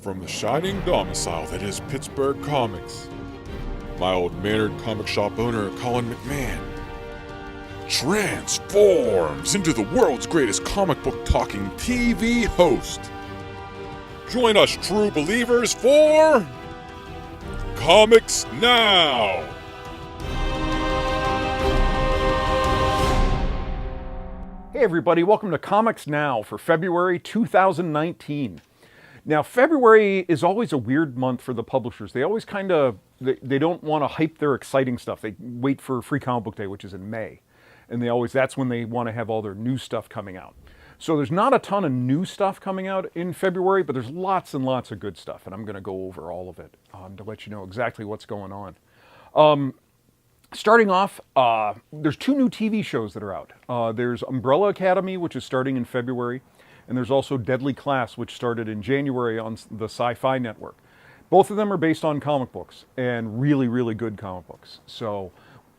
from the shining domicile that is Pittsburgh Comics, my old mannered comic shop owner, Colin McMahon, transforms into the world's greatest comic book talking TV host. Join us true believers for Comics Now! Hey everybody, welcome to Comics Now for February 2019. Now, February is always a weird month for the publishers. They always they don't want to hype their exciting stuff. They wait for Free Comic Book Day, which is in May. And that's when they want to have all their new stuff coming out. So there's not a ton of new stuff coming out in February, but there's lots and lots of good stuff. And I'm going to go over all of it to let you know exactly what's going on. Starting off, there's two new TV shows that are out. There's Umbrella Academy, which is starting in February. And there's also Deadly Class, which started in January on the Sci-Fi Network. Both of them are based on comic books, and really, really good comic books. So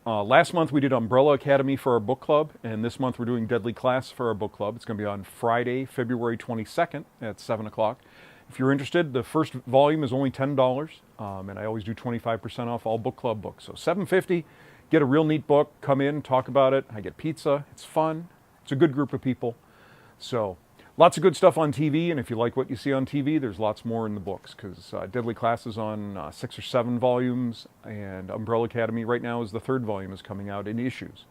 last month we did Umbrella Academy for our book club, and this month we're doing Deadly Class for our book club. It's going to be on Friday, February 22nd at 7 o'clock. If you're interested, the first volume is only $10, and I always do 25% off all book club books. So $7.50, get a real neat book, come in, talk about it. I get pizza. It's fun. It's a good group of people. So lots of good stuff on TV, and if you like what you see on TV, there's lots more in the books, because Deadly Class is on 6 or 7 volumes, and Umbrella Academy right now is the 3rd volume is coming out in issues.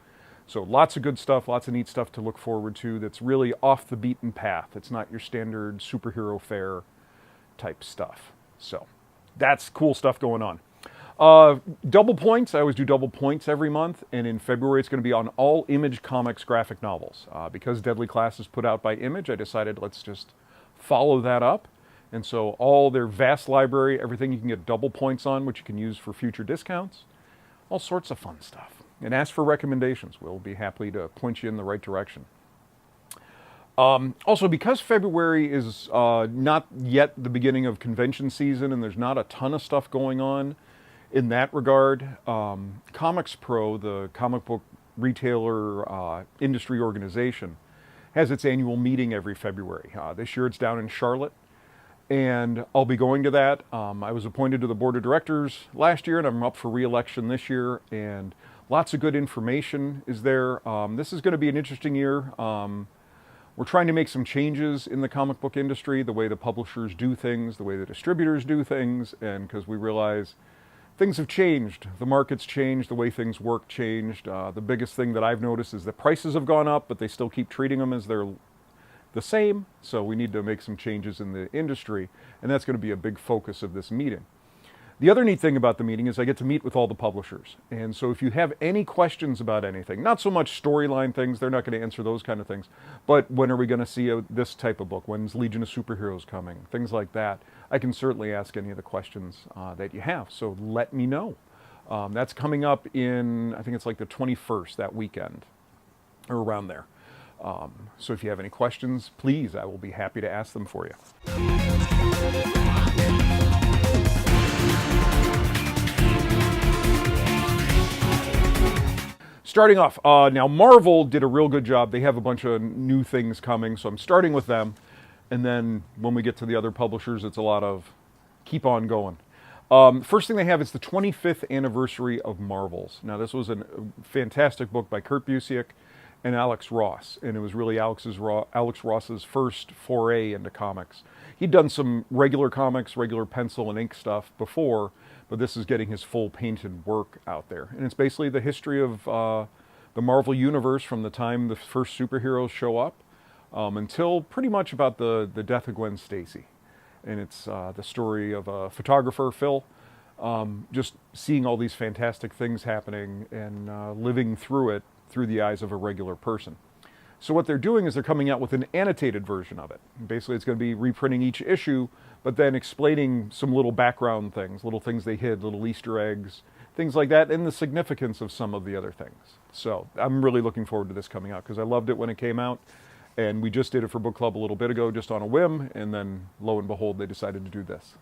So lots of good stuff, lots of neat stuff to look forward to that's really off the beaten path. It's not your standard superhero fare type stuff. So that's cool stuff going on. Double points. I always do double points every month, and in February it's going to be on all Image Comics graphic novels. Because Deadly Class is put out by Image, I decided let's just follow that up. And so all their vast library, everything you can get double points on, which you can use for future discounts, all sorts of fun stuff. And ask for recommendations. We'll be happy to point you in the right direction. Also, because February is not yet the beginning of convention season and there's not a ton of stuff going on, in that regard, Comics Pro, the comic book retailer industry organization, has its annual meeting every February. This year it's down in Charlotte, and I'll be going to that. I was appointed to the board of directors last year, and I'm up for re-election this year, and lots of good information is there. This is going to be an interesting year. We're trying to make some changes in the comic book industry, the way the publishers do things, the way the distributors do things, and because we realize things have changed. The market's changed. The way things work changed. The biggest thing that I've noticed is the prices have gone up, but they still keep treating them as they're the same. So we need to make some changes in the industry, and that's going to be a big focus of this meeting. The other neat thing about the meeting is I get to meet with all the publishers. And so if you have any questions about anything, not so much storyline things, they're not going to answer those kind of things, but when are we going to see this type of book? When's Legion of Superheroes coming? Things like that. I can certainly ask any of the questions that you have, so let me know. That's coming up in, I think it's like the 21st, that weekend, or around there. So if you have any questions, please, I will be happy to ask them for you. Starting off, now Marvel did a real good job. They have a bunch of new things coming, so I'm starting with them. And then when we get to the other publishers, it's a lot of keep on going. First thing they have is the 25th anniversary of Marvels. Now, this was a fantastic book by Kurt Busiek and Alex Ross, and it was really Alex Ross's first foray into comics. He'd done some regular comics, regular pencil and ink stuff before, but this is getting his full painted work out there. And it's basically the history of the Marvel Universe from the time the first superheroes show up until pretty much about the death of Gwen Stacy. And it's the story of a photographer, Phil, just seeing all these fantastic things happening and living through it through the eyes of a regular person. So what they're doing is they're coming out with an annotated version of it. Basically, it's going to be reprinting each issue, but then explaining some little background things, little things they hid, little Easter eggs, things like that, and the significance of some of the other things. So I'm really looking forward to this coming out because I loved it when it came out, and we just did it for book club a little bit ago, just on a whim, and then lo and behold, they decided to do this.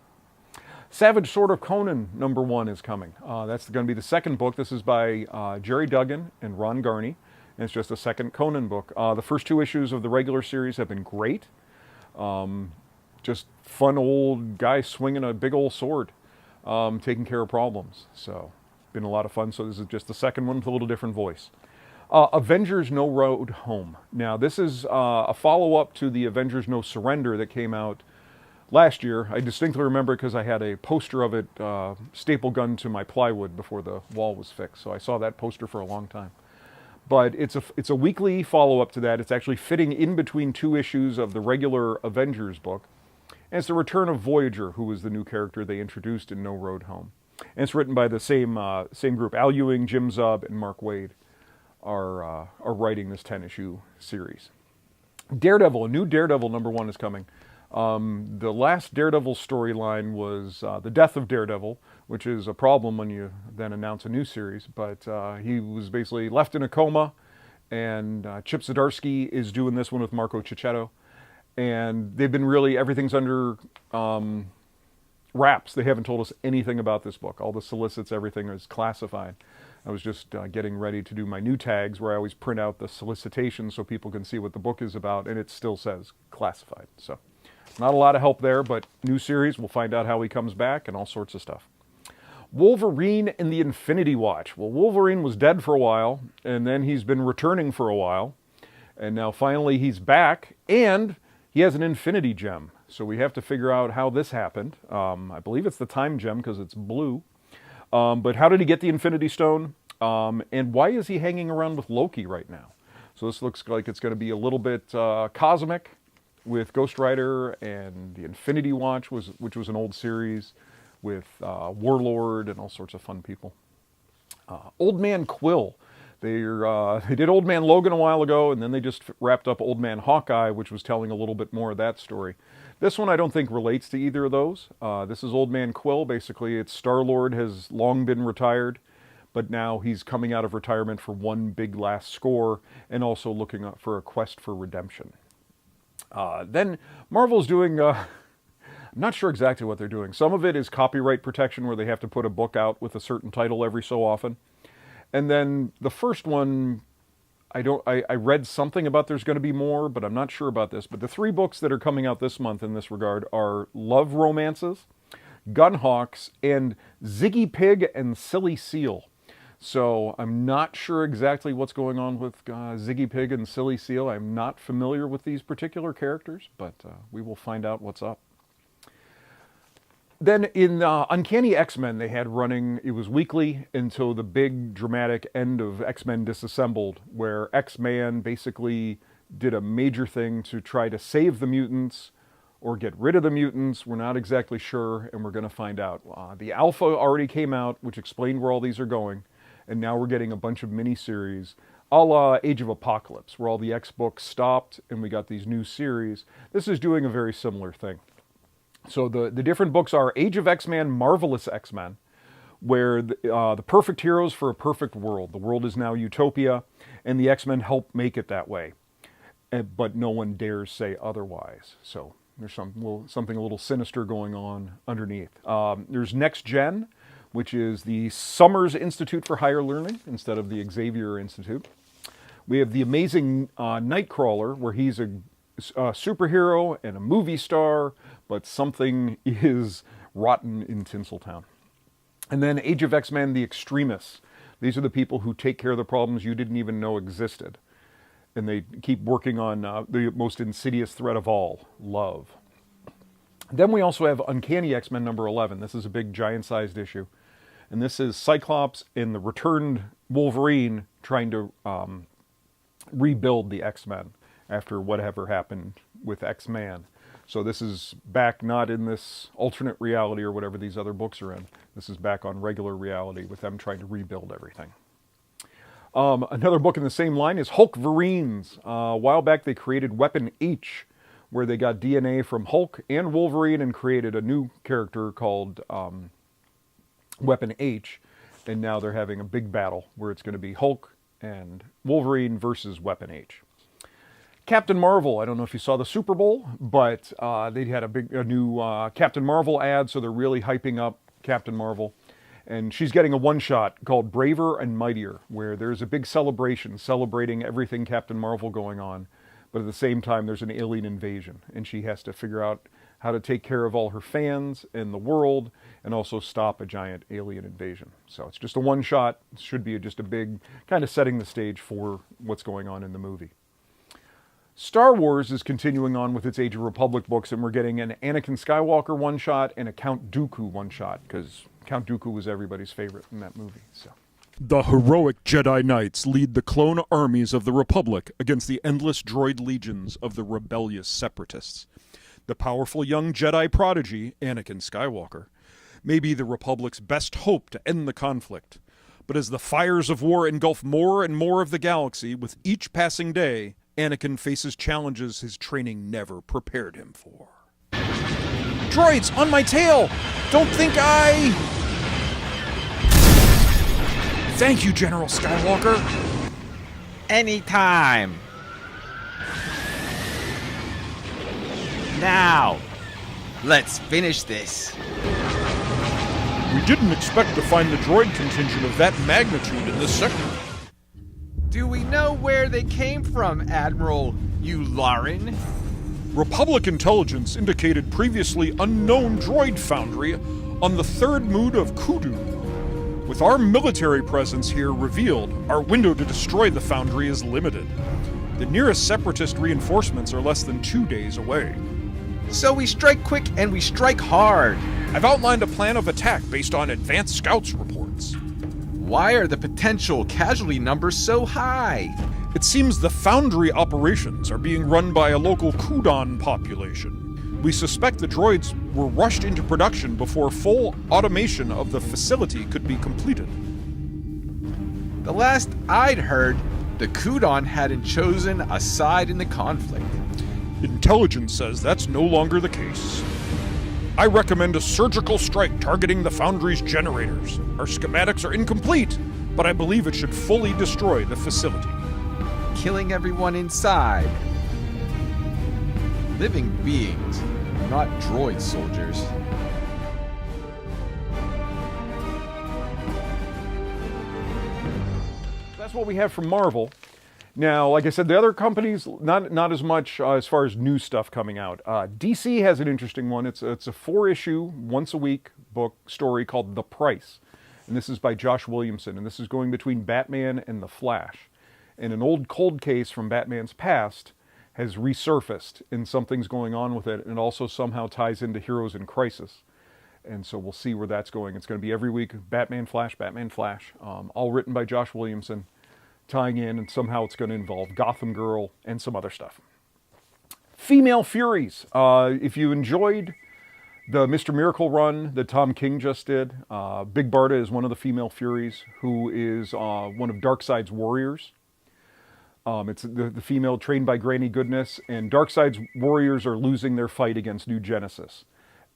Savage Sword of Conan #1 is coming. That's going to be the second book. This is by Jerry Duggan and Ron Garney. And it's just a second Conan book. The first 2 issues of the regular series have been great. just fun old guy swinging a big old sword, taking care of problems. So, been a lot of fun. So this is just the second one with a little different voice. Avengers No Road Home. Now, this is a follow-up to the Avengers No Surrender that came out last year. I distinctly remember because I had a poster of it staple gunned to my plywood before the wall was fixed. So I saw that poster for a long time. But it's a weekly follow-up to that. It's actually fitting in between 2 issues of the regular Avengers book. And it's the return of Voyager, who was the new character they introduced in No Road Home. And it's written by the same group. Al Ewing, Jim Zub, and Mark Waid are writing this 10-issue series. Daredevil, a new Daredevil #1 is coming. The last Daredevil storyline was the death of Daredevil, which is a problem when you then announce a new series. But he was basically left in a coma, and Chip Zdarsky is doing this one with Marco Cicchetto. And they've been everything's under wraps. They haven't told us anything about this book. All the solicits, everything is classified. I was just getting ready to do my new tags where I always print out the solicitations so people can see what the book is about, and it still says classified. So not a lot of help there, but new series. We'll find out how he comes back and all sorts of stuff. Wolverine and the Infinity Watch. Well, Wolverine was dead for a while, and then he's been returning for a while, and now finally he's back, and he has an Infinity Gem. So we have to figure out how this happened. I believe it's the Time Gem because it's blue. But how did he get the Infinity Stone? And why is he hanging around with Loki right now? So this looks like it's going to be a little bit cosmic with Ghost Rider and the Infinity Watch, which was an old series with Warlord and all sorts of fun people. Old Man Quill. They did Old Man Logan a while ago, and then they just wrapped up Old Man Hawkeye, which was telling a little bit more of that story. This one I don't think relates to either of those. This is Old Man Quill. Basically, it's Star-Lord has long been retired, but now he's coming out of retirement for one big last score and also looking up for a quest for redemption. Then Marvel's doing... I'm not sure exactly what they're doing. Some of it is copyright protection where they have to put a book out with a certain title every so often. And then the first one, I read something about there's going to be more, but I'm not sure about this. But the 3 books that are coming out this month in this regard are Love Romances, Gunhawks, and Ziggy Pig and Silly Seal. So I'm not sure exactly what's going on with Ziggy Pig and Silly Seal. I'm not familiar with these particular characters, but we will find out what's up. Then in Uncanny X-Men, they had running, it was weekly until the big dramatic end of X-Men Disassembled, where X-Man basically did a major thing to try to save the mutants or get rid of the mutants. We're not exactly sure, and we're going to find out. The Alpha already came out, which explained where all these are going, and now we're getting a bunch of miniseries, a la Age of Apocalypse, where all the X-books stopped, and we got these new series. This is doing a very similar thing. So the different books are Age of X-Men, Marvelous X-Men, where the perfect heroes for a perfect world. The world is now utopia, and the X-Men help make it that way. But no one dares say otherwise. So there's something a little sinister going on underneath. There's Next Gen, which is the Summers Institute for Higher Learning instead of the Xavier Institute. We have the Amazing Nightcrawler, where he's a superhero and a movie star, but something is rotten in Tinseltown. And then Age of X-Men, the Extremists. These are the people who take care of the problems you didn't even know existed. And they keep working on the most insidious threat of all, love. Then we also have Uncanny X-Men #11. This is a big giant-sized issue. And this is Cyclops and the returned Wolverine trying to rebuild the X-Men after whatever happened with X-Man. So this is back not in this alternate reality or whatever these other books are in. This is back on regular reality with them trying to rebuild everything. Another book in the same line is Hulkverines. A while back they created Weapon H, where they got DNA from Hulk and Wolverine and created a new character called Weapon H. And now they're having a big battle where it's going to be Hulk and Wolverine versus Weapon H. Captain Marvel, I don't know if you saw the Super Bowl, but they had a new Captain Marvel ad, so they're really hyping up Captain Marvel. And she's getting a one-shot called Braver and Mightier, where there's a big celebration celebrating everything Captain Marvel going on, but at the same time there's an alien invasion, and she has to figure out how to take care of all her fans and the world, and also stop a giant alien invasion. So it's just a one-shot. It should be just a big kind of setting the stage for what's going on in the movie. Star Wars is continuing on with its Age of Republic books, and we're getting an Anakin Skywalker one-shot and a Count Dooku one-shot, because Count Dooku was everybody's favorite in that movie. So, The heroic Jedi Knights lead the clone armies of the Republic against the endless droid legions of the rebellious Separatists. The powerful young Jedi prodigy, Anakin Skywalker, may be the Republic's best hope to end the conflict. But as the fires of war engulf more and more of the galaxy with each passing day, Anakin faces challenges his training never prepared him for. droids on my tail! Don't think I... Thank you, General Skywalker. Anytime. Now, let's finish this. We didn't expect to find the droid contingent of that magnitude in this sector. Do we know where they came from, Admiral Yularen? Republic intelligence indicated previously unknown droid foundry on the third moon of Kudu. With our military presence here revealed, our window to destroy the foundry is limited. The nearest Separatist reinforcements are less than 2 days away. So we strike quick and we strike hard. I've outlined a plan of attack based on advanced scouts reports. Why are the potential casualty numbers so high? It seems the foundry operations are being run by a local Kudan population. We suspect the droids were rushed into production before full automation of the facility could be completed. The last I'd heard, the Kudan hadn't chosen a side in the conflict. Intelligence says that's no longer the case. I recommend a surgical strike targeting the foundry's generators. Our schematics are incomplete, but I believe it should fully destroy the facility. Killing everyone inside. Living beings, not droid soldiers. That's what we have from Marvel. Now, like I said, the other companies, not as much as far as new stuff coming out. DC has an interesting one. It's a 4-issue, once-a-week book story called The Price. And this is by Josh Williamson. And this is going between Batman and The Flash. And an old cold case from Batman's past has resurfaced, and something's going on with it. And it also somehow ties into Heroes in Crisis. And so we'll see where that's going. It's going to be every week, Batman, Flash, all written by Josh Williamson, tying in, and somehow it's going to involve Gotham Girl and some other stuff. Female Furies. If you enjoyed the Mr. Miracle run that Tom King just did, Big Barda is one of the Female Furies, who is one of Darkseid's warriors. It's the female trained by Granny Goodness, and Darkseid's warriors are losing their fight against New Genesis.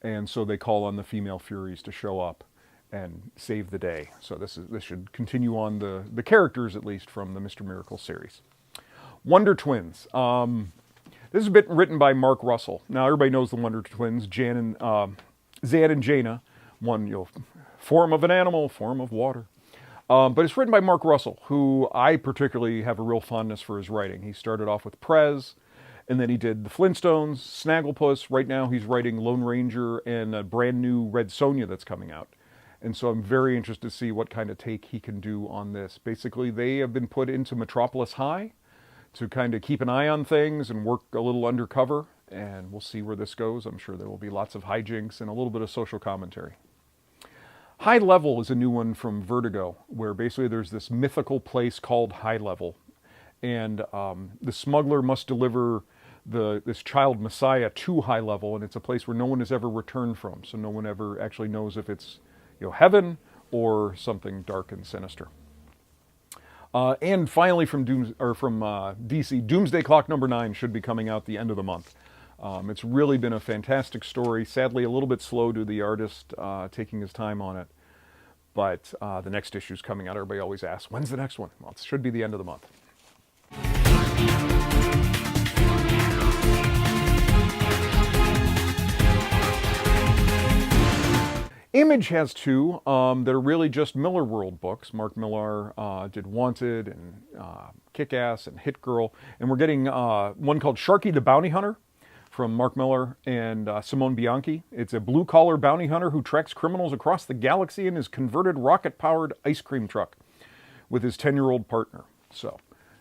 And so they call on the Female Furies to show up and save the day. So this should continue on the characters, at least, from the Mr. Miracle series. Wonder Twins. This has been written by Mark Russell. Now, everybody knows the Wonder Twins, Zan and Jaina. One, form of an animal, form of water. But it's written by Mark Russell, who I particularly have a real fondness for his writing. He started off with Prez, and then he did The Flintstones, Snagglepuss. Right now he's writing Lone Ranger and a brand new Red Sonja that's coming out. And so I'm very interested to see what kind of take he can do on this. Basically, they have been put into Metropolis High to kind of keep an eye on things and work a little undercover. And we'll see where this goes. I'm sure there will be lots of hijinks and a little bit of social commentary. High Level is a new one from Vertigo, where basically there's this mythical place called High Level. And the smuggler must deliver this child Messiah to High Level, and it's a place where no one has ever returned from. So no one ever actually knows if it's heaven or something dark and sinister. And finally from DC, Doomsday Clock number 9 should be coming out the end of the month. It's really been a fantastic story. Sadly, a little bit slow to the artist taking his time on it. But the next issue is coming out. Everybody always asks, when's the next one? Well, it should be the end of the month. Image has two that are really just Miller World books. Mark Millar did Wanted and Kick-Ass and Hit Girl. And we're getting one called Sharky the Bounty Hunter from Mark Miller and Simone Bianchi. It's a blue-collar bounty hunter who tracks criminals across the galaxy in his converted rocket-powered ice cream truck with his 10-year-old partner. So,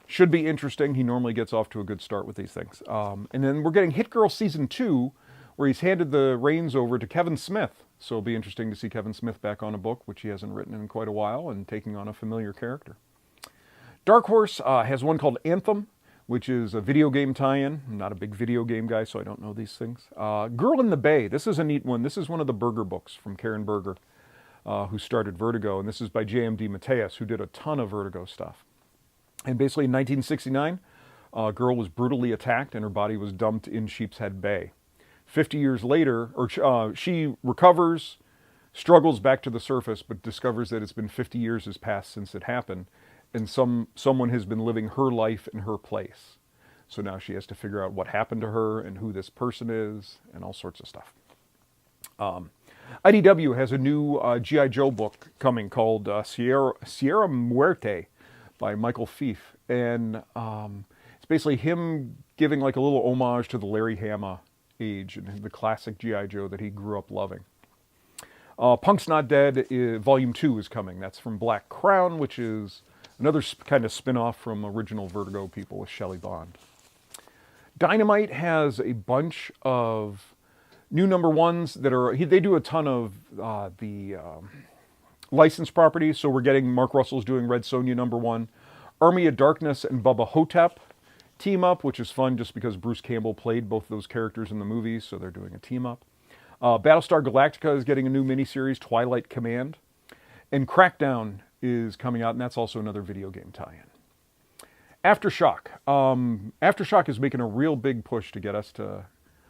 should be interesting. He normally gets off to a good start with these things. And then we're getting Hit Girl Season 2, where he's handed the reins over to Kevin Smith. So it'll be interesting to see Kevin Smith back on a book, which he hasn't written in quite a while, and taking on a familiar character. Dark Horse has one called Anthem, which is a video game tie-in. I'm not a big video game guy, so I don't know these things. Girl in the Bay. This is a neat one. This is one of the Berger books from Karen Berger, who started Vertigo. And this is by J.M. DeMatteis, who did a ton of Vertigo stuff. And basically in 1969, a girl was brutally attacked and her body was dumped in Sheepshead Bay. 50 years later, she recovers, struggles back to the surface, but discovers that it's been 50 years has passed since it happened, and someone has been living her life in her place. So now she has to figure out what happened to her and who this person is and all sorts of stuff. IDW has a new G.I. Joe book coming called Sierra Muerte by Michael Fief. And it's basically him giving like a little homage to the Larry Hama age and the classic G.I. Joe that he grew up loving. Punk's Not Dead, Volume 2 is coming. That's from Black Crown, which is another kind of spin-off from original Vertigo people with Shelley Bond. Dynamite has a bunch of new number ones that are... They do a ton of the licensed properties, so we're getting... Mark Russell's doing Red Sonja number 1. Army of Darkness and Bubba Hotep team up, which is fun just because Bruce Campbell played both those characters in the movies, so they're doing a team up. Battlestar Galactica is getting a new miniseries, Twilight Command. And Crackdown is coming out, and that's also another video game tie-in. Aftershock. Aftershock is making a real big push to get us to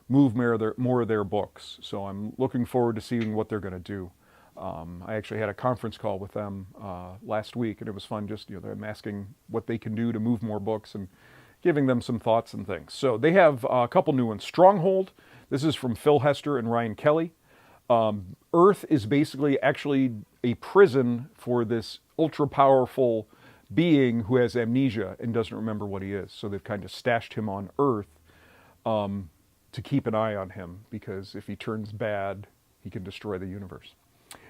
move more of their books, so I'm looking forward to seeing what they're going to do. I actually had a conference call with them last week, and it was fun just, them asking what they can do to move more books and giving them some thoughts and things. So they have a couple new ones. Stronghold. This is from Phil Hester and Ryan Kelly. Earth is basically actually a prison for this ultra-powerful being who has amnesia and doesn't remember what he is. So they've kind of stashed him on Earth to keep an eye on him, because if he turns bad, he can destroy the universe.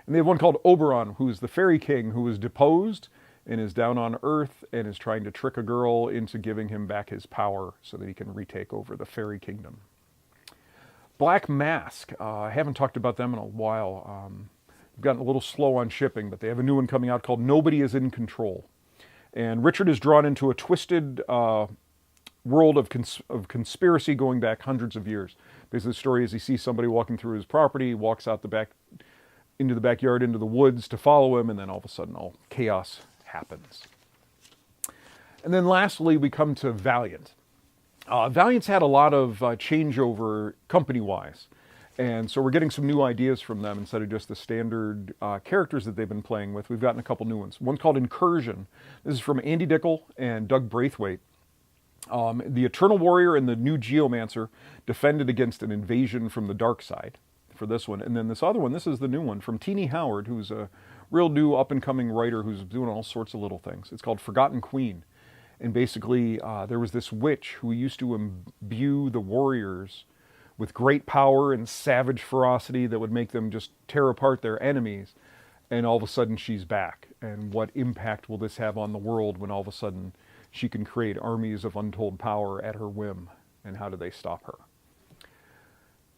And they have one called Oberon, who is the fairy king who was deposed and is down on Earth and is trying to trick a girl into giving him back his power so that he can retake over the fairy kingdom. Black Mask. I haven't talked about them in a while. We've gotten a little slow on shipping, but they have a new one coming out called Nobody is in Control. And Richard is drawn into a twisted world of conspiracy going back hundreds of years. Basically, the story is he sees somebody walking through his property, walks out the back, into the backyard, into the woods to follow him, and then all of a sudden all chaos happens. And then lastly, we come to Valiant. Valiant's had a lot of changeover company-wise, and so we're getting some new ideas from them instead of just the standard characters that they've been playing with. We've gotten a couple new ones. One's called Incursion. This is from Andy Dickel and Doug Braithwaite. The Eternal Warrior and the New Geomancer defended against an invasion from the dark side for this one. And then this other one, this is the new one from Teenie Howard, who's a real new up-and-coming writer who's doing all sorts of little things. It's called Forgotten Queen. And basically, there was this witch who used to imbue the warriors with great power and savage ferocity that would make them just tear apart their enemies. And all of a sudden, she's back. And what impact will this have on the world when all of a sudden she can create armies of untold power at her whim? And how do they stop her?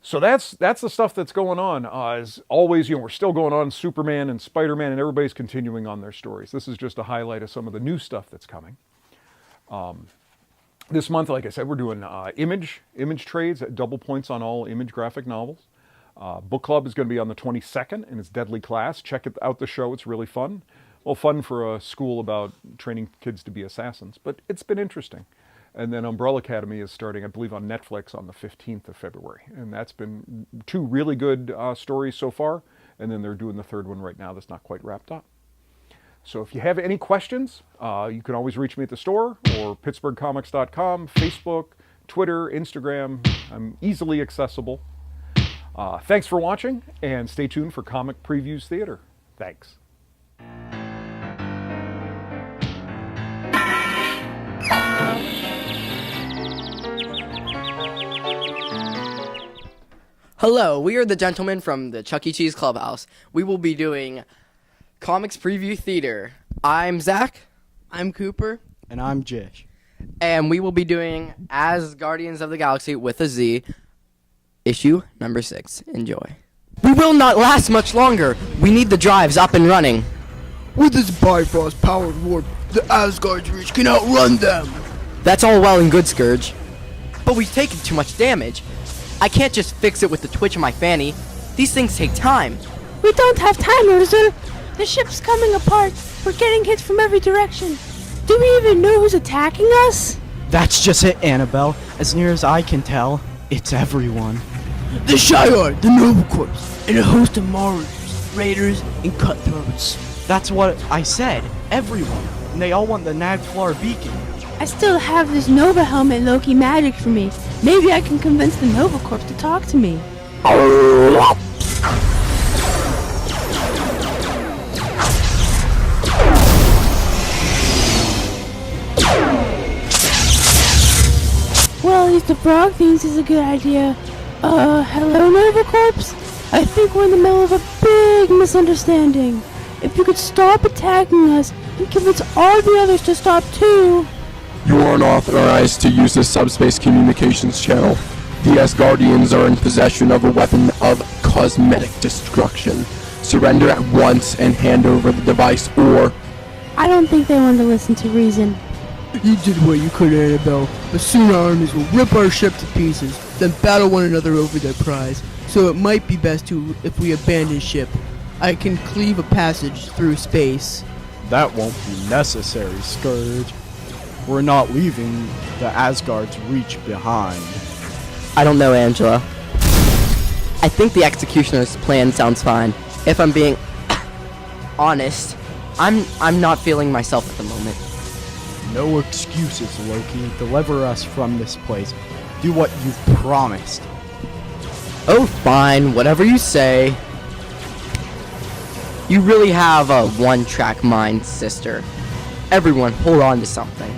So that's the stuff that's going on. As always, we're still going on Superman and Spider-Man, and everybody's continuing on their stories. This is just a highlight of some of the new stuff that's coming. This month, like I said, we're doing image trades at double points on all Image graphic novels. Book Club is going to be on the 22nd, and it's Deadly Class. Check out the show. It's really fun. Well, fun for a school about training kids to be assassins, but it's been interesting. And then Umbrella Academy is starting, I believe, on Netflix on the 15th of February. And that's been two really good stories so far. And then they're doing the third one right now that's not quite wrapped up. So if you have any questions, you can always reach me at the store or pittsburghcomics.com, Facebook, Twitter, Instagram. I'm easily accessible. Thanks for watching, and stay tuned for Comic Previews Theater. Thanks. Hello, we are the gentlemen from the Chuck E. Cheese Clubhouse. We will be doing Comics Preview Theater. I'm Zach. I'm Cooper. And I'm Jish. And we will be doing As Guardians of the Galaxy with a Z, issue number 6. Enjoy. We will not last much longer. We need the drives up and running. With this Bifrost-powered warp, the Asgard's Reach can outrun them. That's all well and good, Scourge. But we've taken too much damage. I can't just fix it with the twitch of my fanny. These things take time. We don't have time, Urza. The ship's coming apart. We're getting hits from every direction. Do we even know who's attacking us? That's just it, Annabelle. As near as I can tell, it's everyone. The Shi'ar, the Nova Corps, and a host of Marauders, Raiders, and Cutthroats. That's what I said. Everyone. And they all want the Nagflar beacon. I still have this Nova helmet Loki magic for me. Maybe I can convince the Nova Corps to talk to me. Well, at least the frog thinks is a good idea. Hello, Nova Corps? I think we're in the middle of a big misunderstanding. If you could stop attacking us and convince all the others to stop too. You aren't authorized to use the subspace communications channel. The Asgardians are in possession of a weapon of cosmetic destruction. Surrender at once and hand over the device, or... I don't think they want to listen to reason. You did what you could, Annabelle, but soon our armies will rip our ship to pieces, then battle one another over their prize. So it might be best if we abandon ship. I can cleave a passage through space. That won't be necessary, Scourge. We're not leaving the Asgard's Reach behind. I don't know, Angela. I think the executioner's plan sounds fine. If I'm being honest, I'm not feeling myself at the moment. No excuses, Loki. Deliver us from this place. Do what you've promised. Oh, fine, whatever you say. You really have a one-track mind, sister. Everyone, hold on to something.